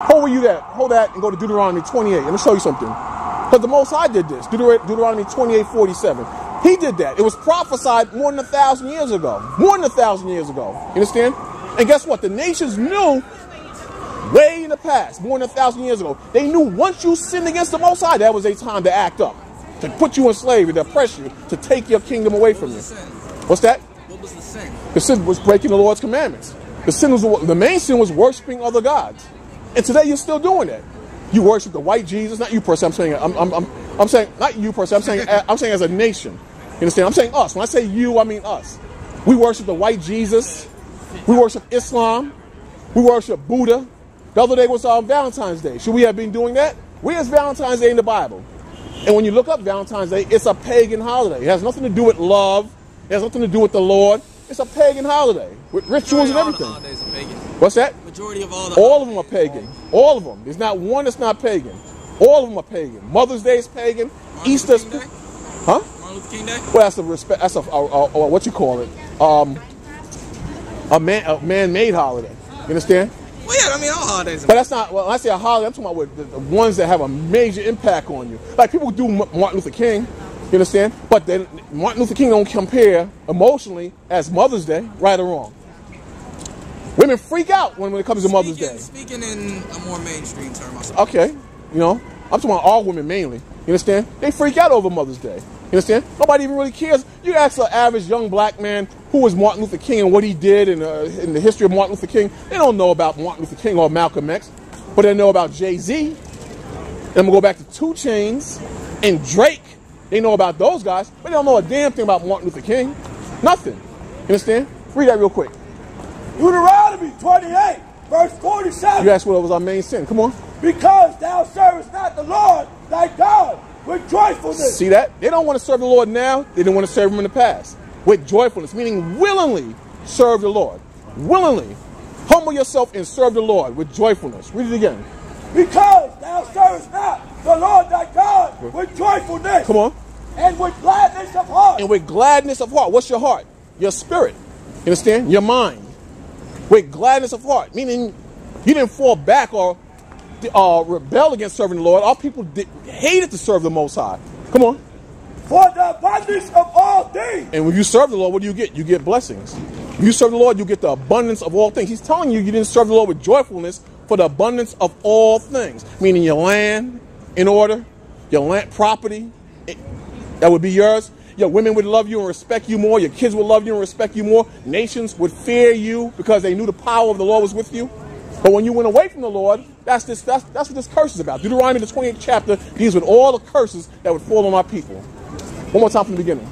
Hold where you at. Hold that and go to Deuteronomy 28. Let me show you something. Because the Most High did this. Deuteronomy 28:47. He did that. It was prophesied more than 1,000 years ago. More than 1,000 years ago. You understand? And guess what? The nations knew way in the past, more than 1,000 years ago. They knew once you sinned against the Most High, that was a time to act up. To put you in slavery, to oppress you, to take your kingdom away from you. What's that? What was the sin? The sin was breaking the Lord's commandments. The main sin was worshiping other gods. And today you're still doing that. You worship the white Jesus, not you personally. I'm saying not you personally. I'm saying as a nation. You understand? I'm saying us. When I say you, I mean us. We worship the white Jesus. We worship Islam. We worship Buddha. The other day was Valentine's Day. Should we have been doing that? Where's Valentine's Day in the Bible? And when you look up Valentine's Day, it's a pagan holiday. It has nothing to do with love. It has nothing to do with the Lord. It's a pagan holiday with rituals and everything. All the holidays are pagan. What's that? Majority of all of them are pagan. All of them. There's not one that's not pagan. All of them are pagan. Mother's Day is pagan. Easter's, huh? Martin Luther King Day. Well, that's a respect. That's a what you call it? A man-made holiday. You understand? Well, yeah, I mean all holidays. But that's not. Well, when I say a holiday, I'm talking about the ones that have a major impact on you. Like people do Martin Luther King. You understand? But then Martin Luther King don't compare emotionally as Mother's Day, right or wrong. Women freak out when it comes to Mother's Day. Speaking in a more mainstream term, I suppose. Okay, you know, I'm talking about all women mainly. You understand? They freak out over Mother's Day. You understand? Nobody even really cares. You ask an average young black man who was Martin Luther King and what he did in the history of Martin Luther King. They don't know about Martin Luther King or Malcolm X, but they know about Jay-Z. And I'm gonna go back to 2 Chainz and Drake. They know about those guys, but they don't know a damn thing about Martin Luther King. Nothing. You understand? Read that real quick. Deuteronomy 28, verse 47. You asked what was our main sin. Come on. Because thou servest not the Lord thy God with joyfulness. See that? They don't want to serve the Lord now. They didn't want to serve him in the past. With joyfulness, meaning willingly serve the Lord. Willingly. Humble yourself and serve the Lord with joyfulness. Read it again. Because thou servest not the Lord thy God with joyfulness. Come on. And with gladness of heart. And with gladness of heart. What's your heart? Your spirit. You understand? Your mind. With gladness of heart. Meaning you didn't fall back or rebel against serving the Lord. Our people hated to serve the Most High. Come on. For the abundance of all things. And when you serve the Lord, what do you get? You get blessings. When you serve the Lord, you get the abundance of all things. He's telling you didn't serve the Lord with joyfulness for the abundance of all things. Meaning your land in order, your land property, that would be yours. Your women would love you and respect you more. Your kids would love you and respect you more. Nations would fear you because they knew the power of the Lord was with you. But when you went away from the Lord, that's what this curse is about. Deuteronomy, the 28th chapter, deals with all the curses that would fall on our people. One more time from the beginning.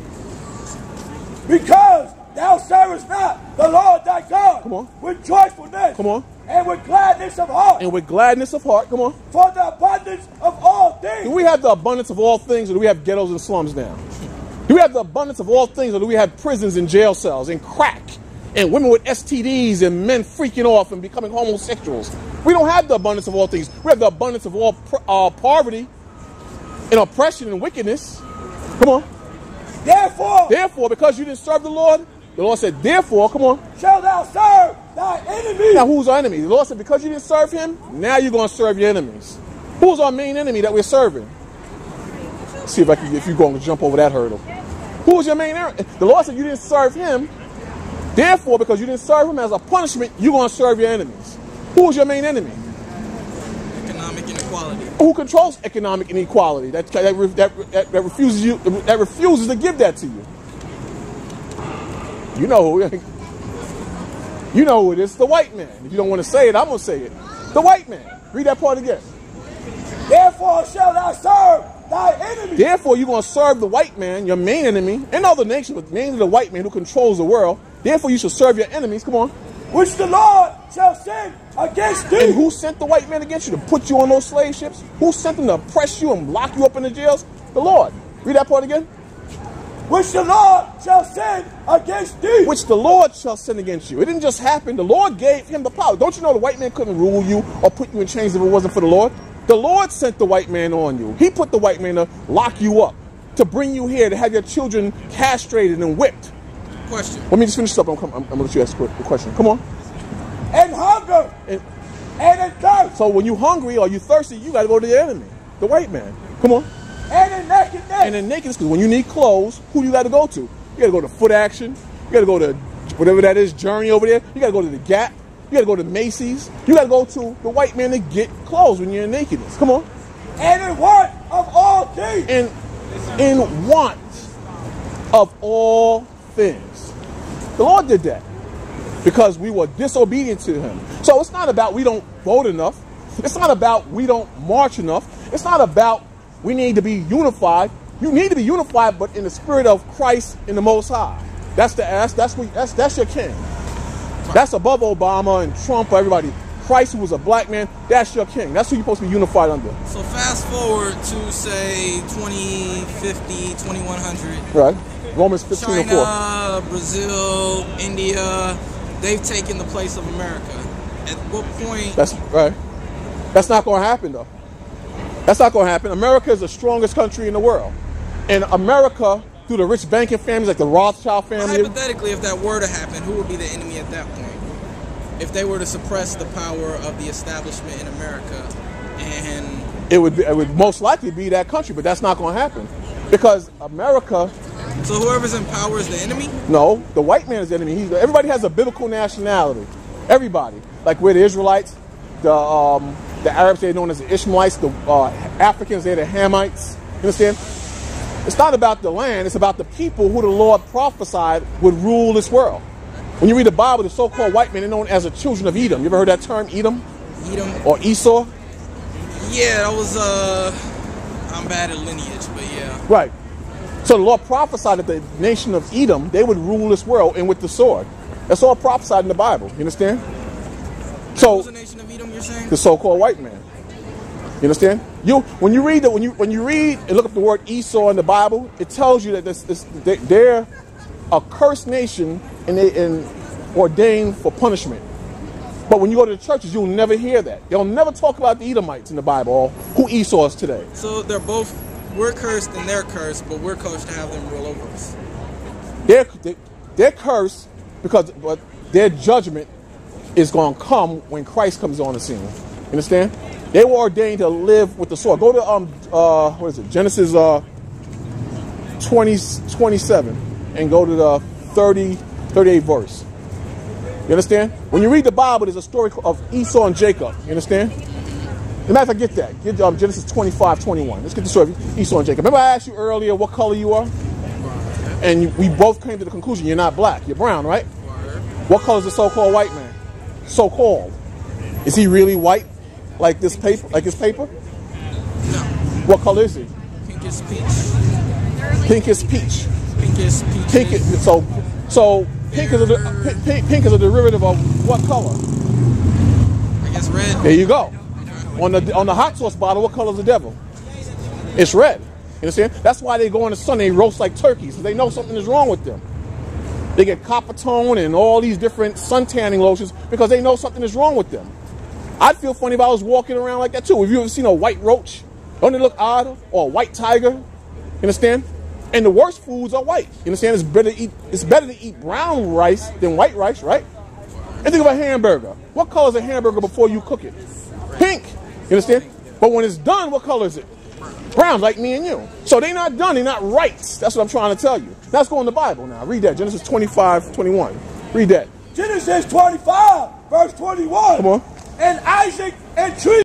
Because thou servest not the Lord thy God. Come on. With joyfulness. Come on. And with gladness of heart. And with gladness of heart. Come on. For the abundance of all things. Do we have the abundance of all things, or do we have ghettos and slums now? Do we have the abundance of all things, or do we have prisons and jail cells and crack and women with STDs and men freaking off and becoming homosexuals? We don't have the abundance of all things. We have the abundance of all poverty and oppression and wickedness. Come on. Therefore, because you didn't serve the Lord said, therefore, come on. Shall thou serve thy enemies. Now, who's our enemy? The Lord said, because you didn't serve him, now you're going to serve your enemies. Who's our main enemy that we're serving? Let's see if you're going to jump over that hurdle. Who is your main enemy? The Lord said you didn't serve him. Therefore, because you didn't serve him as a punishment, you're going to serve your enemies. Who is your main enemy? Economic inequality. Who controls economic inequality? That refuses to give that to you. You know who it is. The white man. If you don't want to say it, I'm going to say it. The white man. Read that part again. Therefore shall thou serve thy enemy. Therefore you're going to serve the white man, your main enemy, and other nations, but mainly the white man who controls the world. Therefore you shall serve your enemies. Come on. Which the Lord shall send against thee. And who sent the white man against you to put you on those slave ships? Who sent them to oppress you and lock you up in the jails? The Lord. Read that part again. Which the Lord shall send against thee. Which the Lord shall send against you. It didn't just happen. The Lord gave him the power. Don't you know the white man couldn't rule you or put you in chains if it wasn't for the Lord? The Lord sent the white man on you. He put the white man to lock you up, to bring you here, to have your children castrated and whipped. Question. Let me just finish this up. I'm going to let you ask the question. Come on. And hunger. And in thirst. So when you're hungry or you're thirsty, you got to go to the enemy, the white man. Come on. And in nakedness. And in nakedness, because when you need clothes, who do you got to go to? You got to go to Foot Action. You got to go to whatever that is, Journey over there. You got to go to the Gap. You got to go to Macy's. You got to go to the white man to get clothes when you're in nakedness. Come on. And in want of all things. In want of all things. The Lord did that because we were disobedient to him. So it's not about we don't vote enough. It's not about we don't march enough. It's not about we need to be unified. You need to be unified, but in the spirit of Christ in the Most High. That's your king. That's above Obama and Trump or everybody. Christ, who was a black man, that's your king. That's who you're supposed to be unified under. So fast forward to, say, 2050, 2100. Right. Romans 15 and 4. China, Brazil, India, they've taken the place of America. At what point... That's right. That's not going to happen, though. That's not going to happen. America is the strongest country in the world. And America, through the rich banking families like the Rothschild family... Hypothetically, if that were to happen, who would be the enemy at that point? If they were to suppress the power of the establishment in America, and it would most likely be that country, but that's not going to happen because America. So whoever's in power is the enemy? No, the white man is the enemy. Everybody has a biblical nationality. Everybody, like we're the Israelites, the Arabs, they're known as the Ishmaelites, the Africans, they're the Hamites. You understand? It's not about the land; it's about the people who the Lord prophesied would rule this world. When you read the Bible, the so-called white men are known as the children of Edom. You ever heard that term, Edom? Edom. Or Esau? Yeah, that was, I'm bad at lineage, but yeah. Right. So the Lord prophesied that the nation of Edom, they would rule this world and with the sword. That's all prophesied in the Bible. You understand? So, what was the nation of Edom, you're saying? The so-called white man. You understand? When you read and look up the word Esau in the Bible, it tells you that they're a cursed nation and ordained for punishment. But when you go to the churches, you'll never hear that. They'll never talk about the Edomites in the Bible or who Esau is today. So we're cursed and they're cursed, but we're cursed to have them rule over us. They're cursed because their judgment is going to come when Christ comes on the scene. You understand? They were ordained to live with the sword. Go to what is it? Genesis 27 and go to the 38th verse. You understand? When you read the Bible, there's a story of Esau and Jacob. You understand? As a matter of fact, get that. Get Genesis 25:21. Let's get the story of Esau and Jacob. Remember I asked you earlier what color you are? And we both came to the conclusion you're not black. You're brown, right? What color is the so-called white man? So-called. Is he really white like this paper? Like his paper? No. What color is he? Pinkest peach. Pinkest peach. Pinkest peach. So pink is a derivative of what color? I guess red. There you go. On the hot sauce bottle, what color is the devil? It's red. You understand? That's why they go in the sun, they roast like turkeys, because they know something is wrong with them. They get copper tone and all these different sun tanning lotions because they know something is wrong with them. I'd feel funny if I was walking around like that too. Have you ever seen a white roach? Don't they look odd? Or a white tiger? You understand? And the worst foods are white. You understand? It's better to eat brown rice than white rice, right? And think of a hamburger. What color is a hamburger before you cook it? Pink. You understand? But when it's done, what color is it? Brown, like me and you. So they're not done. They're not right. That's what I'm trying to tell you. Now let's go in the Bible now. Read that. Genesis 25:21. Read that. Genesis 25, verse 21. Come on. And Isaac entreated